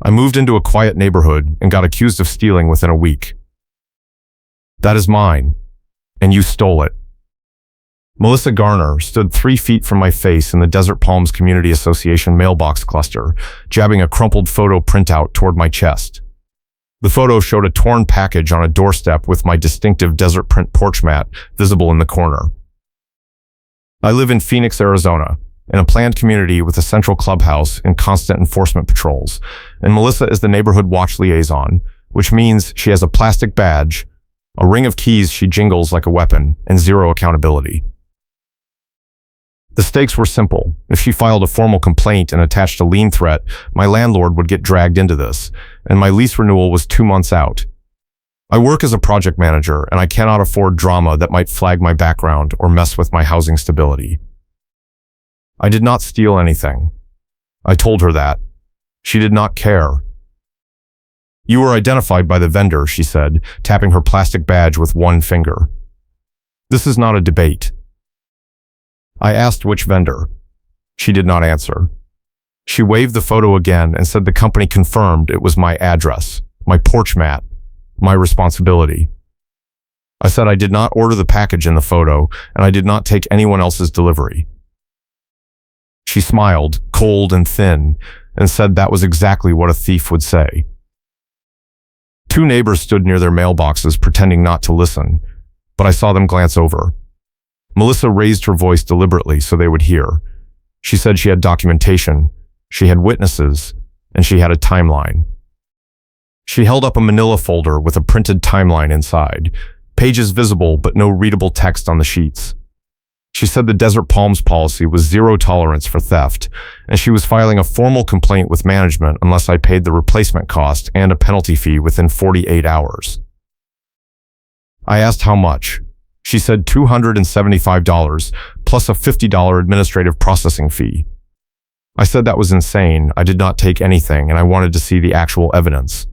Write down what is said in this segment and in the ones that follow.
I moved into a quiet neighborhood and got accused of stealing within a week. That is mine, and you stole it. Melissa Garner stood 3 feet from my face in the Desert Palms Community Association mailbox cluster, jabbing a crumpled photo printout toward my chest. The photo showed a torn package on a doorstep with my distinctive desert print porch mat visible in the corner. I live in Phoenix, Arizona, in a planned community with a central clubhouse and constant enforcement patrols, and Melissa is the neighborhood watch liaison, which means she has a plastic badge, a ring of keys she jingles like a weapon, and zero accountability. The stakes were simple. If she filed a formal complaint and attached a lien threat, my landlord would get dragged into this, and my lease renewal was 2 months out. I work as a project manager, and I cannot afford drama that might flag my background or mess with my housing stability. I did not steal anything. I told her that. She did not care. You were identified by the vendor, she said, tapping her plastic badge with one finger. This is not a debate. I asked which vendor. She did not answer. She waved the photo again and said the company confirmed it was my address, my porch mat, my responsibility. I said I did not order the package in the photo and I did not take anyone else's delivery. She smiled, cold and thin, and said that was exactly what a thief would say. 2 neighbors stood near their mailboxes pretending not to listen, but I saw them glance over. Melissa raised her voice deliberately so they would hear. She said she had documentation, she had witnesses, and she had a timeline. She held up a manila folder with a printed timeline inside, pages visible but no readable text on the sheets. She said the Desert Palms policy was zero tolerance for theft, and she was filing a formal complaint with management unless I paid the replacement cost and a penalty fee within 48 hours. I asked how much. She said $275 plus a $50 administrative processing fee. I said that was insane. I did not take anything and I wanted to see the actual evidence.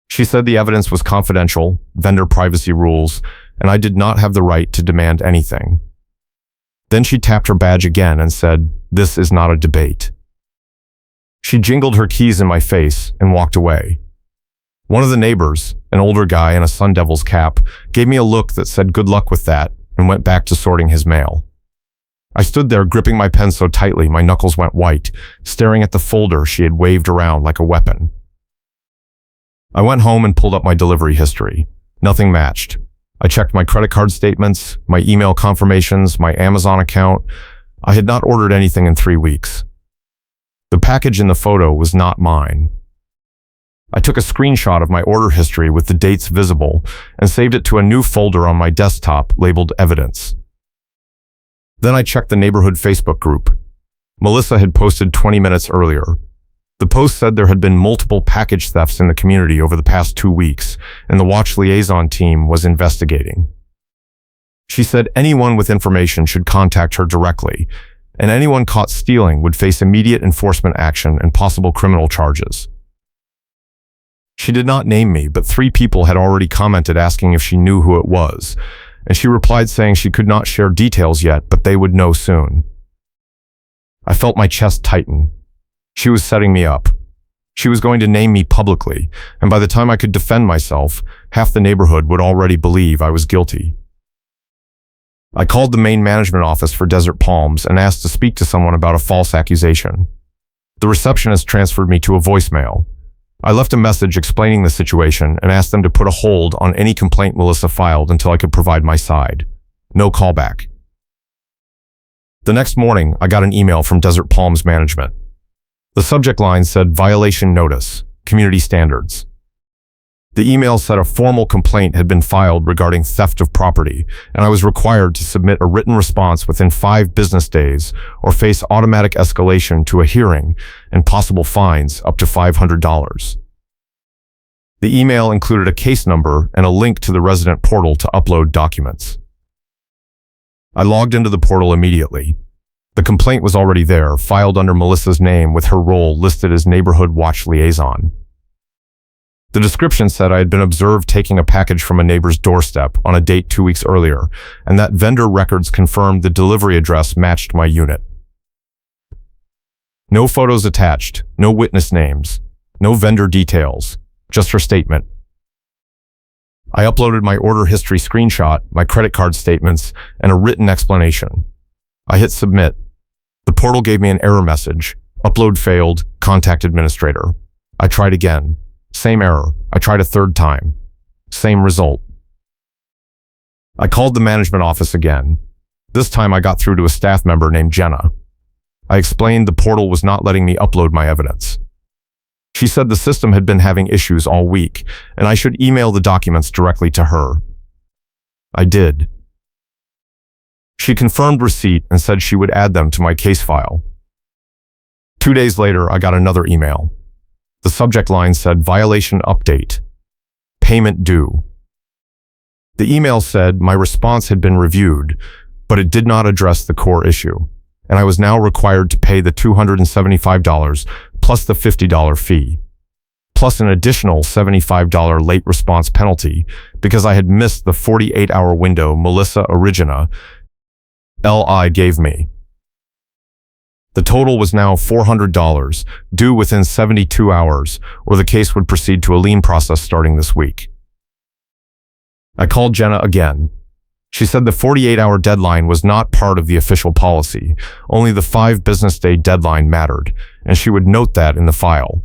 She said the evidence was confidential, vendor privacy rules, and I did not have the right to demand anything. Then she tapped her badge again and said, "This is not a debate." She jingled her keys in my face and walked away. One of the neighbors, an older guy in a Sun Devils cap, gave me a look that said good luck with that and went back to sorting his mail. I stood there gripping my pen so tightly my knuckles went white, staring at the folder she had waved around like a weapon. I went home and pulled up my delivery history. Nothing matched. I checked my credit card statements, my email confirmations, my Amazon account. I had not ordered anything in 3 weeks. The package in the photo was not mine. I took a screenshot of my order history with the dates visible and saved it to a new folder on my desktop labeled Evidence. Then I checked the neighborhood Facebook group. Melissa had posted 20 minutes earlier. The post said there had been multiple package thefts in the community over the past 2 weeks, and the watch liaison team was investigating. She said anyone with information should contact her directly, and anyone caught stealing would face immediate enforcement action and possible criminal charges. She did not name me, but 3 people had already commented asking if she knew who it was, and she replied saying she could not share details yet, but they would know soon. I felt my chest tighten. She was setting me up. She was going to name me publicly, and by the time I could defend myself, half the neighborhood would already believe I was guilty. I called the main management office for Desert Palms and asked to speak to someone about a false accusation. The receptionist transferred me to a voicemail. I left a message explaining the situation and asked them to put a hold on any complaint Melissa filed until I could provide my side. No callback. The next morning, I got an email from Desert Palms management. The subject line said Violation Notice, Community Standards. The email said a formal complaint had been filed regarding theft of property, and I was required to submit a written response within 5 business days or face automatic escalation to a hearing and possible fines up to $500. The email included a case number and a link to the resident portal to upload documents. I logged into the portal immediately. The complaint was already there, filed under Melissa's name with her role listed as Neighborhood Watch Liaison. The description said I had been observed taking a package from a neighbor's doorstep on a date 2 weeks earlier, and that vendor records confirmed the delivery address matched my unit. No photos attached, no witness names. No vendor details, just her statement. I uploaded my order history screenshot, my credit card statements, and a written explanation. I hit submit. The portal gave me an error message. Upload failed, contact administrator. I tried again. Same error. I tried a third time. Same result. I called the management office again. This time I got through to a staff member named Jenna. I explained the portal was not letting me upload my evidence. She said the system had been having issues all week, and I should email the documents directly to her. I did. She confirmed receipt and said she would add them to my case file. 2 days later, I got another email. The subject line said, "Violation update. Payment due." The email said my response had been reviewed, but it did not address the core issue, and I was now required to pay the $275 plus the $50 fee, plus an additional $75 late response penalty because I had missed the 48-hour window Melissa Origina LI gave me. The total was now $400, due within 72 hours, or the case would proceed to a lien process starting this week. I called Jenna again. She said the 48-hour deadline was not part of the official policy, only the 5 business day deadline mattered, and she would note that in the file.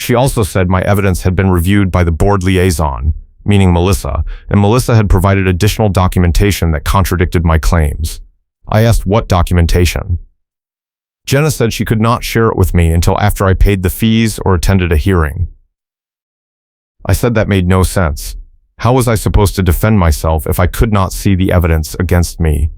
She also said my evidence had been reviewed by the board liaison, meaning Melissa, and Melissa had provided additional documentation that contradicted my claims. I asked what documentation. Jenna said she could not share it with me until after I paid the fees or attended a hearing. I said that made no sense. How was I supposed to defend myself if I could not see the evidence against me?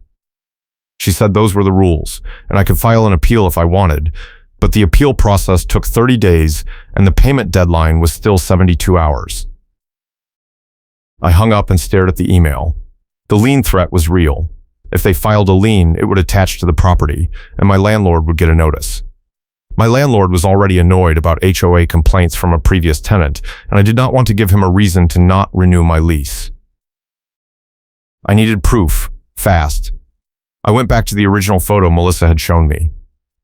She said those were the rules, and I could file an appeal if I wanted, but the appeal process took 30 days and the payment deadline was still 72 hours. I hung up and stared at the email. The lien threat was real. If they filed a lien, it would attach to the property, and my landlord would get a notice. My landlord was already annoyed about HOA complaints from a previous tenant, and I did not want to give him a reason to not renew my lease. I needed proof, fast. I went back to the original photo Melissa had shown me.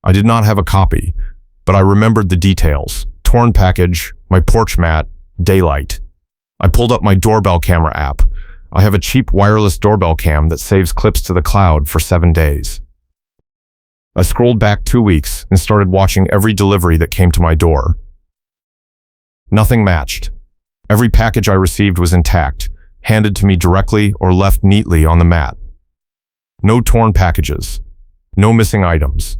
I did not have a copy, but I remembered the details. Torn package, my porch mat, daylight. I pulled up my doorbell camera app. I have a cheap wireless doorbell cam that saves clips to the cloud for 7 days. I scrolled back 2 weeks and started watching every delivery that came to my door. Nothing matched. Every package I received was intact, handed to me directly or left neatly on the mat. No torn packages. No missing items.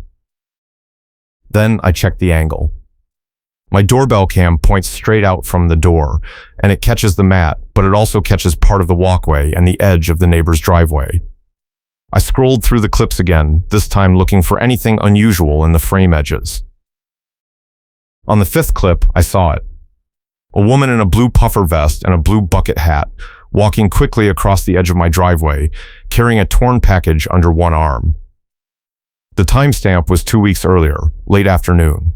Then I checked the angle. My doorbell cam points straight out from the door, and it catches the mat, but it also catches part of the walkway and the edge of the neighbor's driveway. I scrolled through the clips again, this time looking for anything unusual in the frame edges. On the 5th clip, I saw it. A woman in a blue puffer vest and a blue bucket hat, walking quickly across the edge of my driveway, carrying a torn package under one arm. The timestamp was 2 weeks earlier, late afternoon.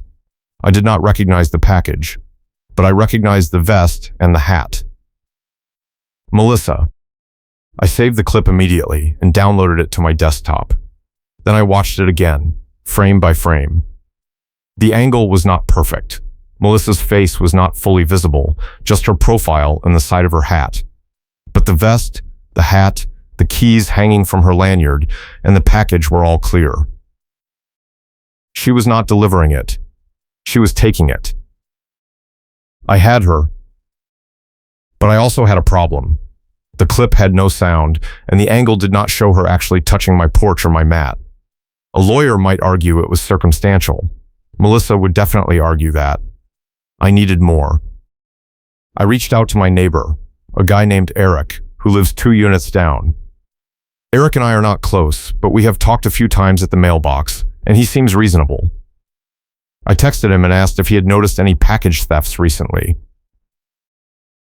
I did not recognize the package, but I recognized the vest and the hat. Melissa. I saved the clip immediately and downloaded it to my desktop. Then I watched it again, frame by frame. The angle was not perfect. Melissa's face was not fully visible, just her profile and the side of her hat. But the vest, the hat, the keys hanging from her lanyard, and the package were all clear. She was not delivering it. She was taking it. I had her. But I also had a problem. The clip had no sound, and the angle did not show her actually touching my porch or my mat. A lawyer might argue it was circumstantial. Melissa would definitely argue that. I needed more. I reached out to my neighbor, a guy named Eric, who lives 2 units down. Eric and I are not close, but we have talked a few times at the mailbox, and he seems reasonable. I texted him and asked if he had noticed any package thefts recently.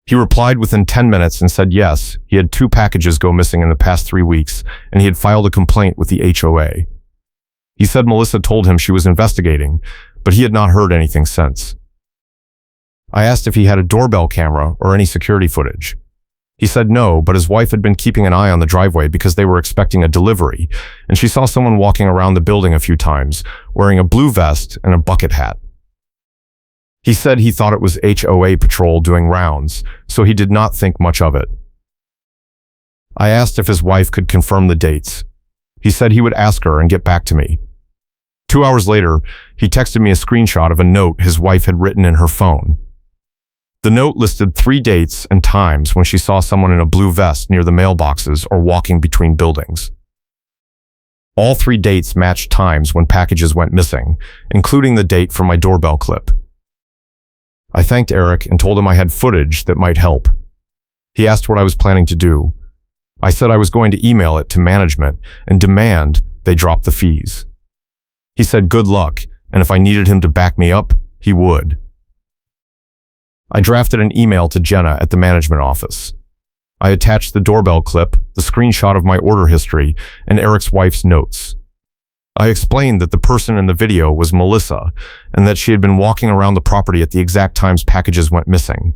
He replied within 10 minutes and said yes, he had 2 packages go missing in the past 3 weeks, and he had filed a complaint with the HOA. He said Melissa told him she was investigating, but he had not heard anything since. I asked if he had a doorbell camera or any security footage. He said no, but his wife had been keeping an eye on the driveway because they were expecting a delivery, and she saw someone walking around the building a few times, wearing a blue vest and a bucket hat. He said he thought it was HOA patrol doing rounds, so he did not think much of it. I asked if his wife could confirm the dates. He said he would ask her and get back to me. 2 hours later, he texted me a screenshot of a note his wife had written in her phone. The note listed 3 dates and times when she saw someone in a blue vest near the mailboxes or walking between buildings. All 3 dates matched times when packages went missing, including the date for my doorbell clip. I thanked Eric and told him I had footage that might help. He asked what I was planning to do. I said I was going to email it to management and demand they drop the fees. He said good luck, and if I needed him to back me up, he would. I drafted an email to Jenna at the management office. I attached the doorbell clip, the screenshot of my order history, and Eric's wife's notes. I explained that the person in the video was Melissa and that she had been walking around the property at the exact times packages went missing.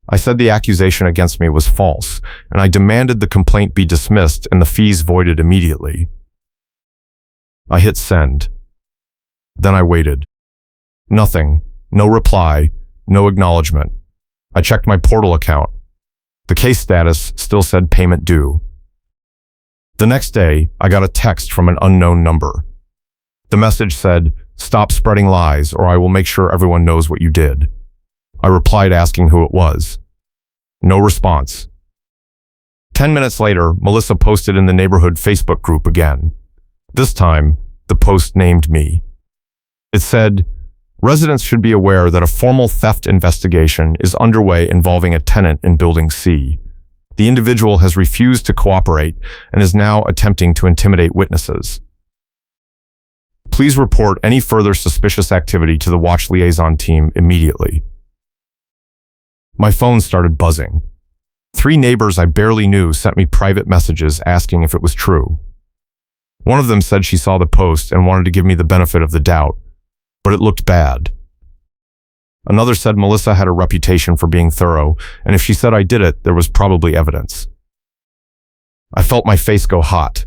I said the accusation against me was false, and I demanded the complaint be dismissed and the fees voided immediately. I hit send. Then I waited. Nothing. No reply. No acknowledgement. I checked my portal account. The case status still said payment due. The next day, I got a text from an unknown number. The message said, "Stop spreading lies or I will make sure everyone knows what you did." I replied asking who it was. No response. 10 minutes later, Melissa posted in the neighborhood Facebook group again. This time, the post named me. It said, "Residents should be aware that a formal theft investigation is underway involving a tenant in Building C. The individual has refused to cooperate and is now attempting to intimidate witnesses. Please report any further suspicious activity to the Watch Liaison team immediately." My phone started buzzing. 3 neighbors I barely knew sent me private messages asking if it was true. One of them said she saw the post and wanted to give me the benefit of the doubt, but it looked bad. Another said Melissa had a reputation for being thorough, and if she said I did it, there was probably evidence. I felt my face go hot.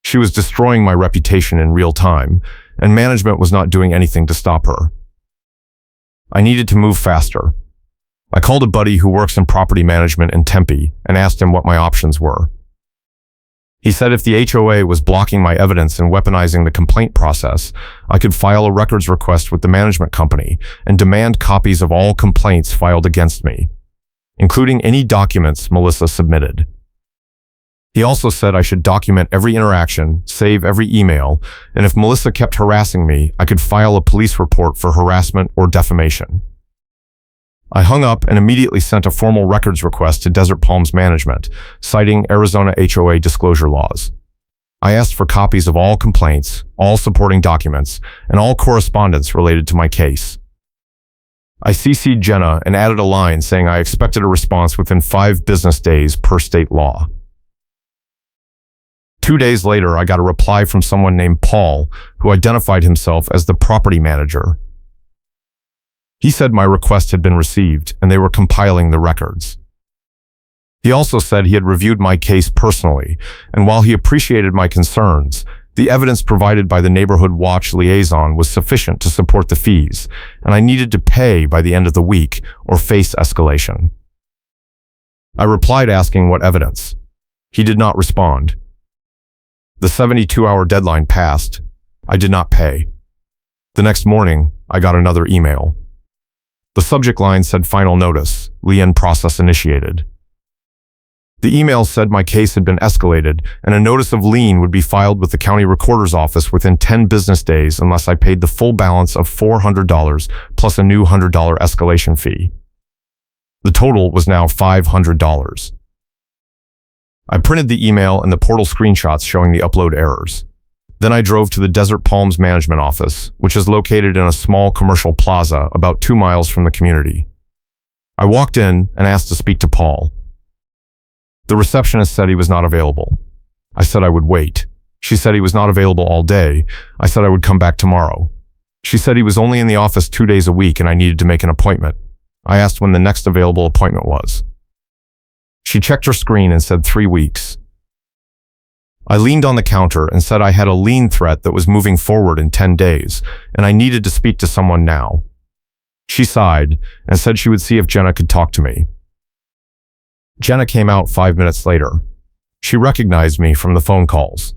She was destroying my reputation in real time, and management was not doing anything to stop her. I needed to move faster. I called a buddy who works in property management in Tempe and asked him what my options were. He said if the HOA was blocking my evidence and weaponizing the complaint process, I could file a records request with the management company and demand copies of all complaints filed against me, including any documents Melissa submitted. He also said I should document every interaction, save every email, and if Melissa kept harassing me, I could file a police report for harassment or defamation. I hung up and immediately sent a formal records request to Desert Palms Management, citing Arizona HOA disclosure laws. I asked for copies of all complaints, all supporting documents, and all correspondence related to my case. I CC'd Jenna and added a line saying I expected a response within 5 business days per state law. 2 days later, I got a reply from someone named Paul, who identified himself as the property manager. He said my request had been received and they were compiling the records. He also said he had reviewed my case personally, and while he appreciated my concerns, the evidence provided by the Neighborhood Watch Liaison was sufficient to support the fees, and I needed to pay by the end of the week or face escalation. I replied asking what evidence. He did not respond. The 72-hour deadline passed. I did not pay. The next morning, I got another email. The subject line said final notice, lien process initiated. The email said my case had been escalated and a notice of lien would be filed with the county recorder's office within 10 business days unless I paid the full balance of $400 plus a new $100 escalation fee. The total was now $500. I printed the email and the portal screenshots showing the upload errors. Then I drove to the Desert Palms Management Office, which is located in a small commercial plaza about 2 miles from the community. I walked in and asked to speak to Paul. The receptionist said he was not available. I said I would wait. She said he was not available all day. I said I would come back tomorrow. She said he was only in the office 2 days a week and I needed to make an appointment. I asked when the next available appointment was. She checked her screen and said 3 weeks. I leaned on the counter and said I had a lien threat that was moving forward in 10 days, and I needed to speak to someone now. She sighed and said she would see if Jenna could talk to me. Jenna came out 5 minutes later. She recognized me from the phone calls.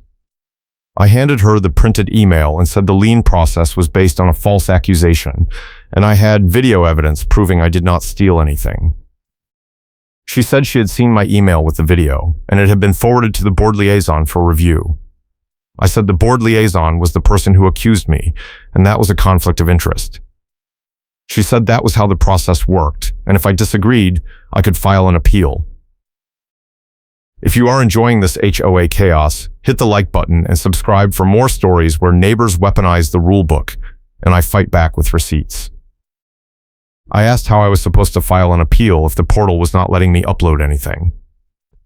I handed her the printed email and said the lien process was based on a false accusation, and I had video evidence proving I did not steal anything. She said she had seen my email with the video, and it had been forwarded to the board liaison for review. I said the board liaison was the person who accused me, and that was a conflict of interest. She said that was how the process worked, and if I disagreed, I could file an appeal. If you are enjoying this HOA chaos, hit the like button and subscribe for more stories where neighbors weaponize the rule book, and I fight back with receipts. I asked how I was supposed to file an appeal if the portal was not letting me upload anything.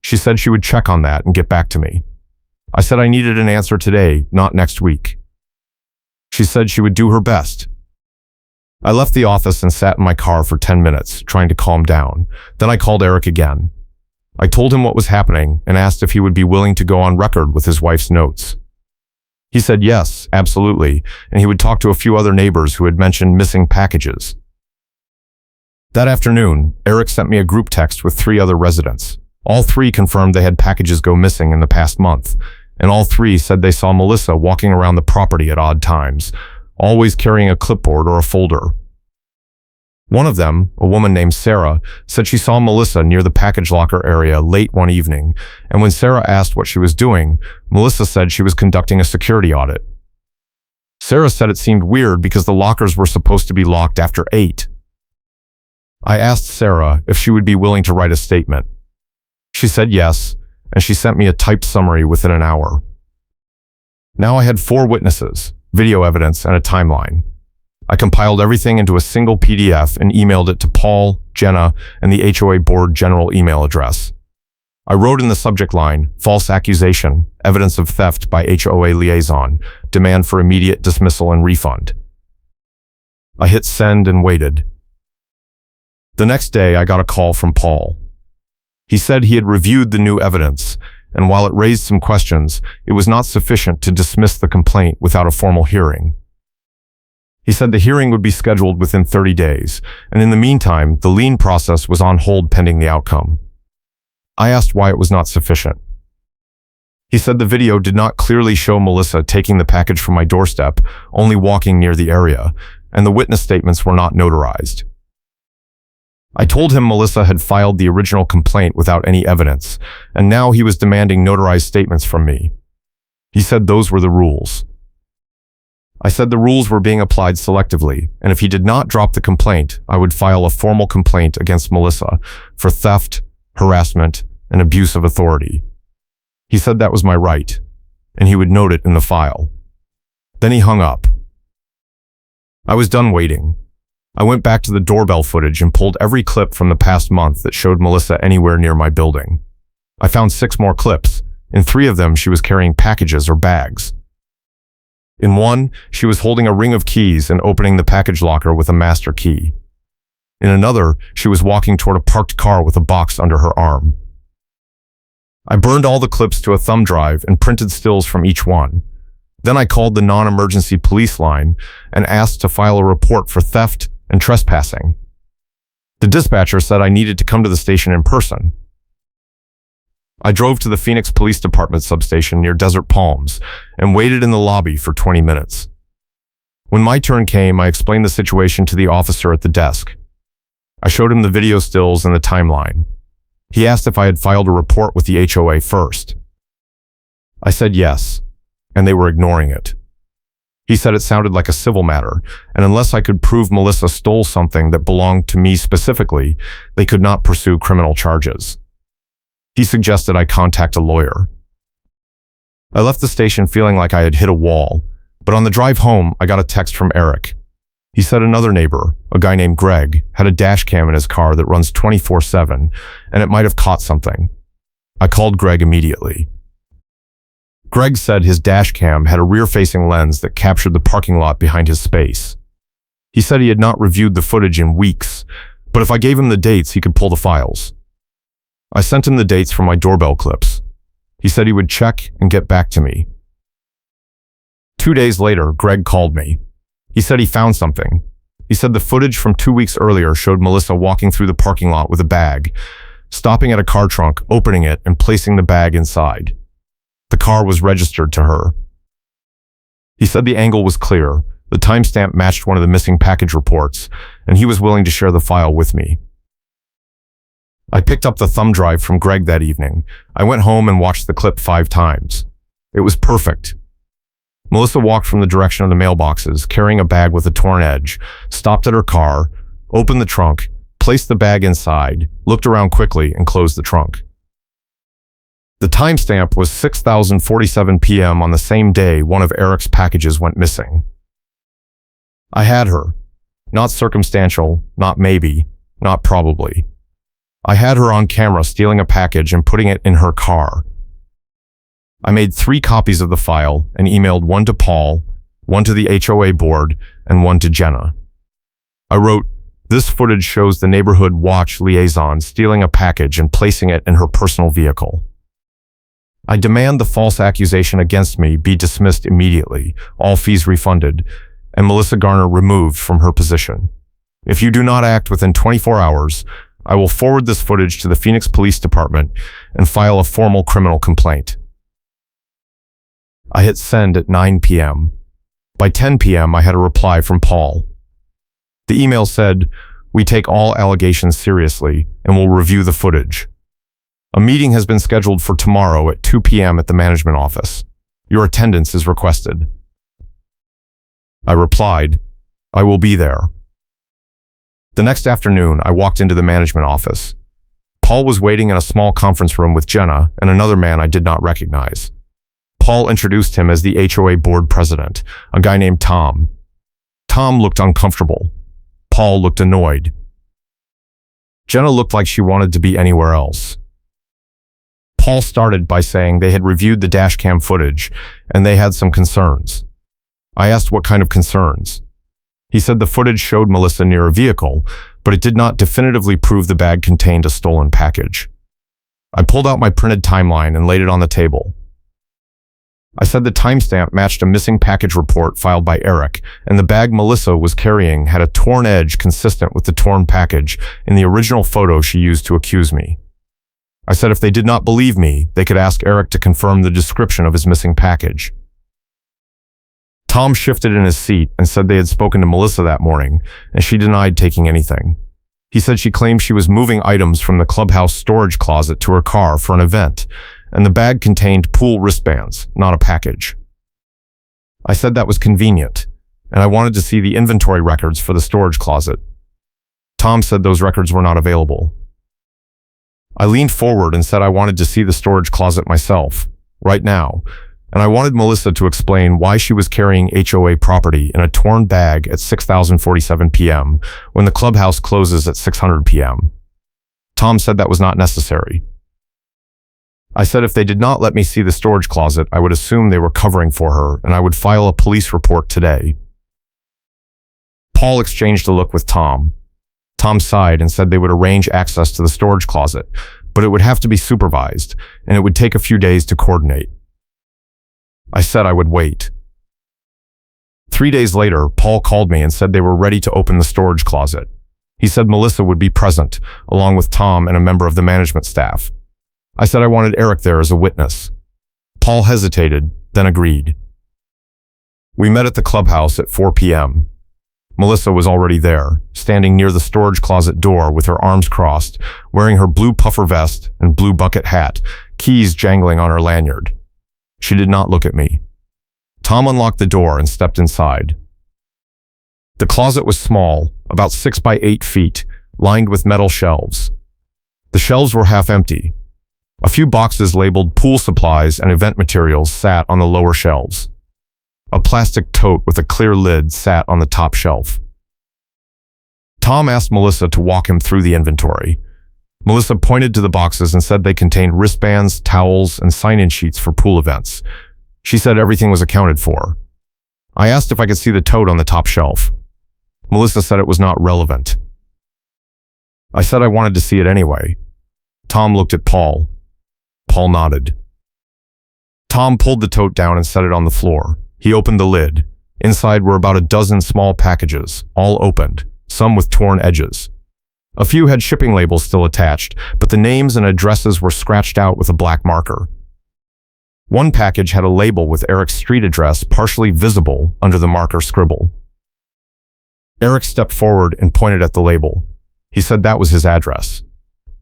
She said she would check on that and get back to me. I said I needed an answer today, not next week. She said she would do her best. I left the office and sat in my car for 10 minutes, trying to calm down. Then I called Eric again. I told him what was happening and asked if he would be willing to go on record with his wife's notes. He said yes, absolutely, and he would talk to a few other neighbors who had mentioned missing packages. That afternoon, Eric sent me a group text with 3 other residents. All 3 confirmed they had packages go missing in the past month, and all 3 said they saw Melissa walking around the property at odd times, always carrying a clipboard or a folder. One of them, a woman named Sarah, said she saw Melissa near the package locker area late one evening, and when Sarah asked what she was doing, Melissa said she was conducting a security audit. Sarah said it seemed weird because the lockers were supposed to be locked after 8. I asked Sarah if she would be willing to write a statement. She said yes, and she sent me a typed summary within an hour. Now I had 4 witnesses, video evidence, and a timeline. I compiled everything into a single PDF and emailed it to Paul, Jenna, and the HOA board general email address. I wrote in the subject line, false accusation, evidence of theft by HOA liaison, demand for immediate dismissal and refund. I hit send and waited. The next day, I got a call from Paul. He said he had reviewed the new evidence, and while it raised some questions, it was not sufficient to dismiss the complaint without a formal hearing. He said the hearing would be scheduled within 30 days, and in the meantime, the lien process was on hold pending the outcome. I asked why it was not sufficient. He said the video did not clearly show Melissa taking the package from my doorstep, only walking near the area, and the witness statements were not notarized. I told him Melissa had filed the original complaint without any evidence, and now he was demanding notarized statements from me. He said those were the rules. I said the rules were being applied selectively, and if he did not drop the complaint, I would file a formal complaint against Melissa for theft, harassment, and abuse of authority. He said that was my right, and he would note it in the file. Then he hung up. I was done waiting. I went back to the doorbell footage and pulled every clip from the past month that showed Melissa anywhere near my building. I found 6 more clips. In 3 of them, she was carrying packages or bags. In one, she was holding a ring of keys and opening the package locker with a master key. In another, she was walking toward a parked car with a box under her arm. I burned all the clips to a thumb drive and printed stills from each one. Then I called the non-emergency police line and asked to file a report for theft and trespassing. The dispatcher said I needed to come to the station in person. I drove to the Phoenix Police Department substation near Desert Palms and waited in the lobby for 20 minutes. When my turn came, I explained the situation to the officer at the desk. I showed him the video stills and the timeline. He asked if I had filed a report with the HOA first. I said yes, and they were ignoring it. He said it sounded like a civil matter, and unless I could prove Melissa stole something that belonged to me specifically, they could not pursue criminal charges. He suggested I contact a lawyer. I left the station feeling like I had hit a wall, but on the drive home, I got a text from Eric. He said another neighbor, a guy named Greg, had a dash cam in his car that runs 24/7, and it might have caught something. I called Greg immediately. Greg said his dash cam had a rear-facing lens that captured the parking lot behind his space. He said he had not reviewed the footage in weeks, but if I gave him the dates, he could pull the files. I sent him the dates from my doorbell clips. He said he would check and get back to me. 2 days later, Greg called me. He said he found something. He said the footage from 2 weeks earlier showed Melissa walking through the parking lot with a bag, stopping at a car trunk, opening it, and placing the bag inside. The car was registered to her. He said the angle was clear, the timestamp matched one of the missing package reports, and he was willing to share the file with me. I picked up the thumb drive from Greg that evening. I went home and watched the clip 5 times. It was perfect. Melissa walked from the direction of the mailboxes, carrying a bag with a torn edge, stopped at her car, opened the trunk, placed the bag inside, looked around quickly, and closed the trunk. The timestamp was 6:47 p.m. on the same day one of Eric's packages went missing. I had her. Not circumstantial, not maybe, not probably. I had her on camera stealing a package and putting it in her car. I made 3 copies of the file and emailed one to Paul, one to the HOA board, and one to Jenna. I wrote, "This footage shows the neighborhood watch liaison stealing a package and placing it in her personal vehicle. I demand the false accusation against me be dismissed immediately, all fees refunded, and Melissa Garner removed from her position. If you do not act within 24 hours, I will forward this footage to the Phoenix Police Department and file a formal criminal complaint." I hit send at 9 p.m. By 10 p.m., I had a reply from Paul. The email said, "We take all allegations seriously and will review the footage. A meeting has been scheduled for tomorrow at 2 p.m. at the management office. Your attendance is requested." I replied, "I will be there." The next afternoon, I walked into the management office. Paul was waiting in a small conference room with Jenna and another man I did not recognize. Paul introduced him as the HOA board president, a guy named Tom. Tom looked uncomfortable. Paul looked annoyed. Jenna looked like she wanted to be anywhere else. Paul started by saying they had reviewed the dashcam footage and they had some concerns. I asked what kind of concerns. He said the footage showed Melissa near a vehicle, but it did not definitively prove the bag contained a stolen package. I pulled out my printed timeline and laid it on the table. I said the timestamp matched a missing package report filed by Eric, and the bag Melissa was carrying had a torn edge consistent with the torn package in the original photo she used to accuse me. I said if they did not believe me, they could ask Eric to confirm the description of his missing package. Tom shifted in his seat and said they had spoken to Melissa that morning, and she denied taking anything. He said she claimed she was moving items from the clubhouse storage closet to her car for an event, and the bag contained pool wristbands, not a package. I said that was convenient, and I wanted to see the inventory records for the storage closet. Tom said those records were not available. I leaned forward and said I wanted to see the storage closet myself, right now, and I wanted Melissa to explain why she was carrying HOA property in a torn bag at 6:47 p.m. when the clubhouse closes at 6:00 p.m. Tom said that was not necessary. I said if they did not let me see the storage closet, I would assume they were covering for her, and I would file a police report today. Paul exchanged a look with Tom. Tom sighed and said they would arrange access to the storage closet, but it would have to be supervised, and it would take a few days to coordinate. I said I would wait. 3 days later, Paul called me and said they were ready to open the storage closet. He said Melissa would be present, along with Tom and a member of the management staff. I said I wanted Eric there as a witness. Paul hesitated, then agreed. We met at the clubhouse at 4 p.m. Melissa was already there, standing near the storage closet door with her arms crossed, wearing her blue puffer vest and blue bucket hat, keys jangling on her lanyard. She did not look at me. Tom unlocked the door and stepped inside. The closet was small, about 6 by 8 feet, lined with metal shelves. The shelves were half empty. A few boxes labeled pool supplies and event materials sat on the lower shelves. A plastic tote with a clear lid sat on the top shelf. Tom asked Melissa to walk him through the inventory. Melissa pointed to the boxes and said they contained wristbands, towels, and sign-in sheets for pool events. She said everything was accounted for. I asked if I could see the tote on the top shelf. Melissa said it was not relevant. I said I wanted to see it anyway. Tom looked at Paul. Paul nodded. Tom pulled the tote down and set it on the floor. He opened the lid. Inside were about a dozen small packages, all opened, some with torn edges. A few had shipping labels still attached, but the names and addresses were scratched out with a black marker. One package had a label with Eric's street address partially visible under the marker scribble. Eric stepped forward and pointed at the label. He said that was his address.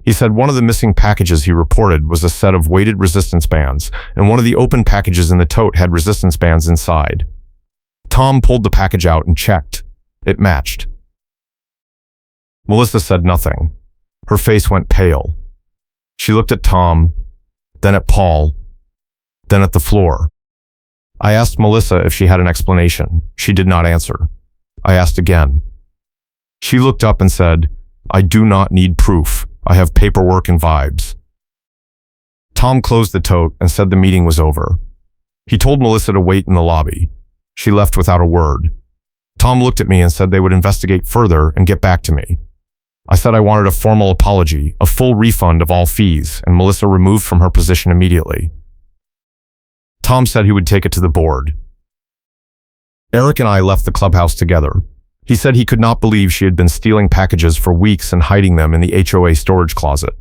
He said one of the missing packages he reported was a set of weighted resistance bands, and one of the open packages in the tote had resistance bands inside. Tom pulled the package out and checked. It matched. Melissa said nothing. Her face went pale. She looked at Tom, then at Paul, then at the floor. I asked Melissa if she had an explanation. She did not answer. I asked again. She looked up and said, "I do not need proof. I have paperwork and vibes." Tom closed the tote and said the meeting was over. He told Melissa to wait in the lobby. She left without a word. Tom looked at me and said they would investigate further and get back to me. I said I wanted a formal apology, a full refund of all fees, and Melissa removed from her position immediately. Tom said he would take it to the board. Eric and I left the clubhouse together. He said he could not believe she had been stealing packages for weeks and hiding them in the HOA storage closet.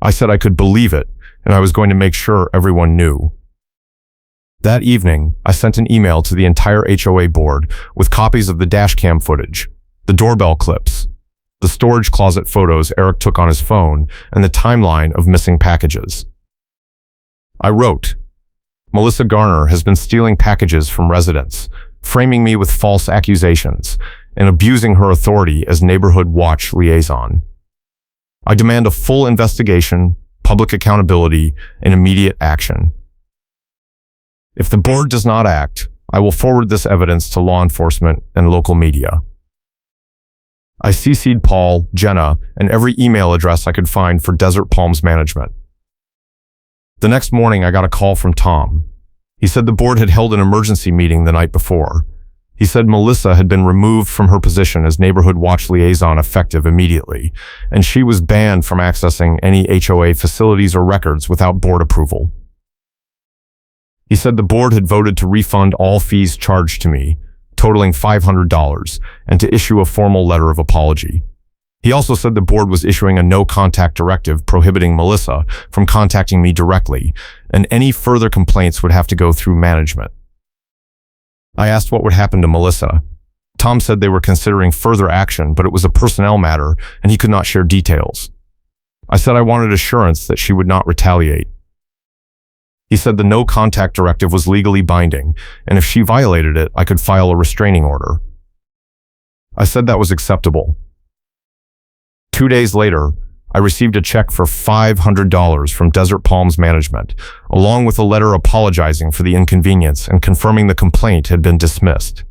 I said I could believe it, and I was going to make sure everyone knew. That evening, I sent an email to the entire HOA board with copies of the dashcam footage, the doorbell clips, the storage closet photos Eric took on his phone, and the timeline of missing packages. I wrote, "Melissa Garner has been stealing packages from residents, framing me with false accusations, and abusing her authority as neighborhood watch liaison. I demand a full investigation, public accountability, and immediate action. If the board does not act, I will forward this evidence to law enforcement and local media." I CC'd Paul, Jenna, and every email address I could find for Desert Palms Management. The next morning, I got a call from Tom. He said the board had held an emergency meeting the night before. He said Melissa had been removed from her position as neighborhood watch liaison effective immediately, and she was banned from accessing any HOA facilities or records without board approval. He said the board had voted to refund all fees charged to me, totaling $500, and to issue a formal letter of apology. He also said the board was issuing a no-contact directive prohibiting Melissa from contacting me directly, and any further complaints would have to go through management. I asked what would happen to Melissa. Tom said they were considering further action, but it was a personnel matter, and he could not share details. I said I wanted assurance that she would not retaliate. He said the no-contact directive was legally binding, and if she violated it, I could file a restraining order. I said that was acceptable. 2 days later, I received a check for $500 from Desert Palms Management, along with a letter apologizing for the inconvenience and confirming the complaint had been dismissed.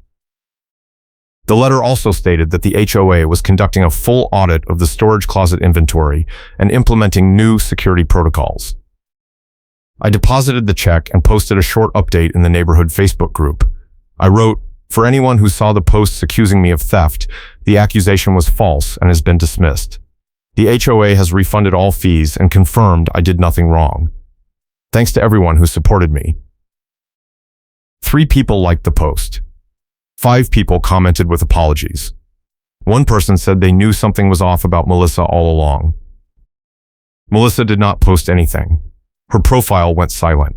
The letter also stated that the HOA was conducting a full audit of the storage closet inventory and implementing new security protocols. I deposited the check and posted a short update in the neighborhood Facebook group. I wrote, "For anyone who saw the posts accusing me of theft, the accusation was false and has been dismissed. The HOA has refunded all fees and confirmed I did nothing wrong. Thanks to everyone who supported me." 3 people liked the post. 5 people commented with apologies. One person said they knew something was off about Melissa all along. Melissa did not post anything. Her profile went silent.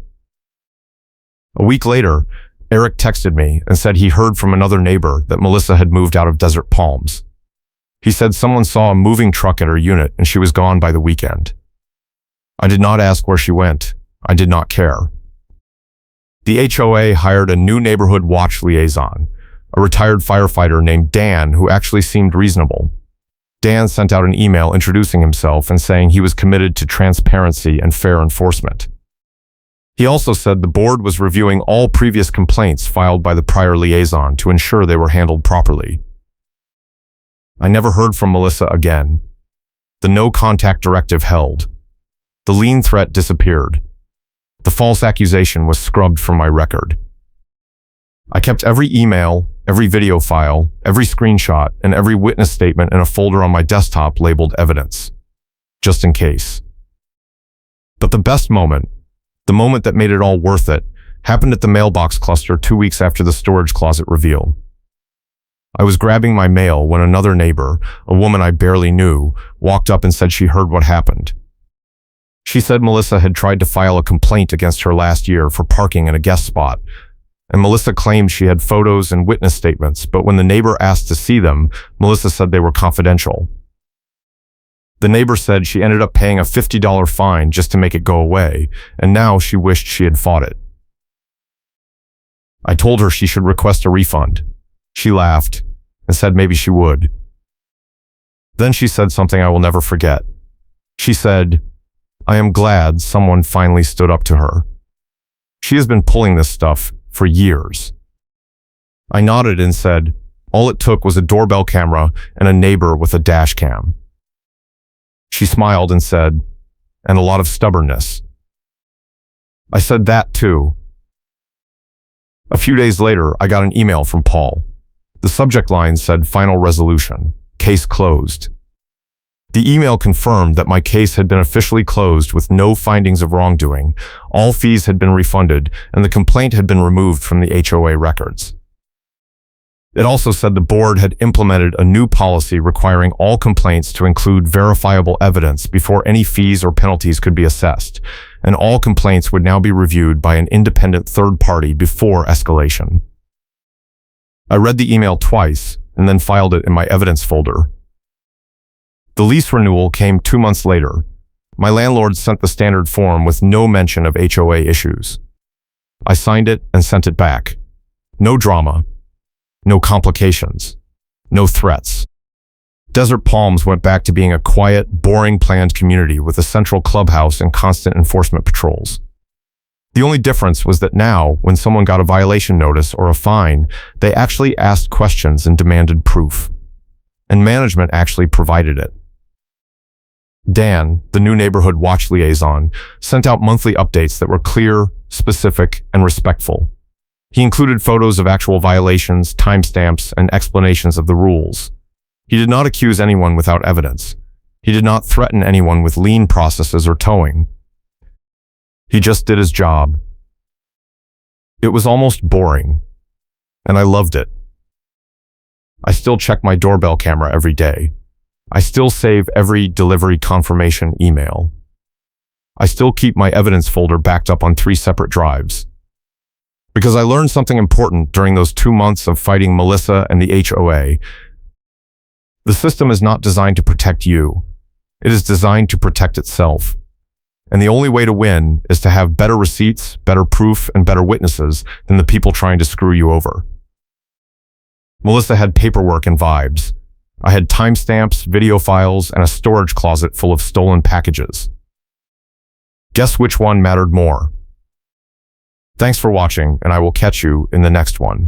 A week later, Eric texted me and said he heard from another neighbor that Melissa had moved out of Desert Palms. He said someone saw a moving truck at her unit and she was gone by the weekend. I did not ask where she went. I did not care. The HOA hired a new neighborhood watch liaison, a retired firefighter named Dan who actually seemed reasonable. Dan sent out an email introducing himself and saying he was committed to transparency and fair enforcement. He also said the board was reviewing all previous complaints filed by the prior liaison to ensure they were handled properly. I never heard from Melissa again. The no-contact directive held. The lien threat disappeared. The false accusation was scrubbed from my record. I kept every email, every video file, every screenshot, and every witness statement in a folder on my desktop labeled evidence, just in case. But the best moment, the moment that made it all worth it, happened at the mailbox cluster 2 weeks after the storage closet reveal. I was grabbing my mail when another neighbor, a woman I barely knew, walked up and said she heard what happened. She said Melissa had tried to file a complaint against her last year for parking in a guest spot, and Melissa claimed she had photos and witness statements, but when the neighbor asked to see them, Melissa said they were confidential. The neighbor said she ended up paying a $50 fine just to make it go away, and now she wished she had fought it. I told her she should request a refund. She laughed and said maybe she would. Then she said something I will never forget. She said, "I am glad someone finally stood up to her. She has been pulling this stuff for years." I nodded and said, all it took was a doorbell camera and a neighbor with a dash cam. She smiled and said, "And a lot of stubbornness." I said that too. A few days later, I got an email from Paul. The subject line said final resolution, case closed. The email confirmed that my case had been officially closed with no findings of wrongdoing, all fees had been refunded, and the complaint had been removed from the HOA records. It also said the board had implemented a new policy requiring all complaints to include verifiable evidence before any fees or penalties could be assessed, and all complaints would now be reviewed by an independent third party before escalation. I read the email twice and then filed it in my evidence folder. The lease renewal came 2 months later. My landlord sent the standard form with no mention of HOA issues. I signed it and sent it back. No drama. No complications. No threats. Desert Palms went back to being a quiet, boring planned community with a central clubhouse and constant enforcement patrols. The only difference was that now, when someone got a violation notice or a fine, they actually asked questions and demanded proof. And management actually provided it. Dan, the new neighborhood watch liaison, sent out monthly updates that were clear, specific, and respectful. He included photos of actual violations, timestamps, and explanations of the rules. He did not accuse anyone without evidence. He did not threaten anyone with lien processes or towing. He just did his job. It was almost boring, and I loved it. I still check my doorbell camera every day. I still save every delivery confirmation email. I still keep my evidence folder backed up on 3 separate drives. Because I learned something important during those 2 months of fighting Melissa and the HOA. The system is not designed to protect you. It is designed to protect itself. And the only way to win is to have better receipts, better proof, and better witnesses than the people trying to screw you over. Melissa had paperwork and vibes. I had timestamps, video files, and a storage closet full of stolen packages. Guess which one mattered more? Thanks for watching, and I will catch you in the next one.